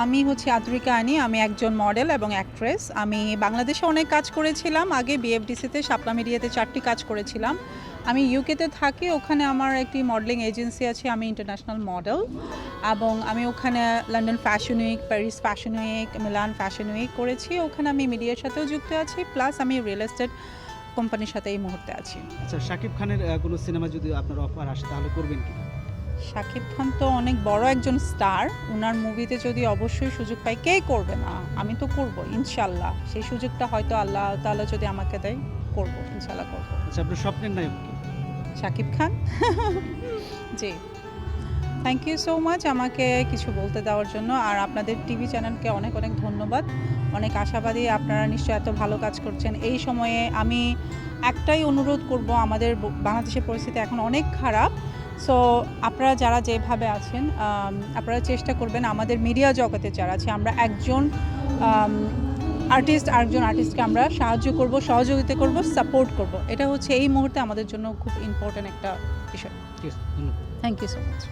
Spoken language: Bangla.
আমি হচ্ছে আদ্রিকা আনি। আমি একজন মডেল এবং অ্যাক্ট্রেস। আমি বাংলাদেশে অনেক কাজ করেছিলাম। আগে বিএফডিসিতে, শাপলা মিডিয়াতে ৪ টি কাজ করেছিলাম। আমি ইউকেতে থাকি। ওখানে আমার একটি মডেলিং এজেন্সি আছে। আমি ইন্টারন্যাশনাল মডেল এবং আমি ওখানে London fashion week, Paris fashion week, Milan fashion week করেছি। ওখানে আমি মিডিয়ার সাথেও যুক্ত আছি। প্লাস আমি রিয়েল এস্টেট কোম্পানির সাথে এই মুহূর্তে আছি। আচ্ছা, শাকিব খানের কোনো সিনেমা যদি আপনার অফার আসে তাহলে করবেন কি? শাকিব খান তো অনেক বড় একজন স্টার। উনার মুভিতে যদি অবশ্যই সুযোগ পাই, কে করবে না? আমি তো করব ইনশাল্লাহ। সেই সুযোগটা হয়তো আল্লাহ তাআলা যদি আমাকে দেয়, করব, ইনশাল্লাহ করব। আচ্ছা, আপনার স্বপ্নের নায়ক কি? শাকিব খান। জি, থ্যাংক ইউ সো মাচ আমাকে কিছু বলতে দেওয়ার জন্য। আর আপনাদের টিভি চ্যানেলকে অনেক অনেক ধন্যবাদ। অনেক আশাবাদী, আপনারা নিশ্চয়ই এত ভালো কাজ করছেন। এই সময়ে আমি একটাই অনুরোধ করব, আমাদের বাংলাদেশের পরিস্থিতি এখন অনেক খারাপ। সো আপনারা যারা যেভাবে আছেন, আপনারা চেষ্টা করবেন আমাদের মিডিয়া জগতে যারা আছে, আমরা একজন আর্টিস্ট আরেকজন আর্টিস্টকে আমরা সাহায্য করব, সহযোগিতা করব, সাপোর্ট করব। এটা হচ্ছে এই মুহূর্তে আমাদের জন্য খুব ইম্পর্ট্যান্ট একটা বিষয়। ঠিক আছে, ধন্যবাদ। Thank you so much.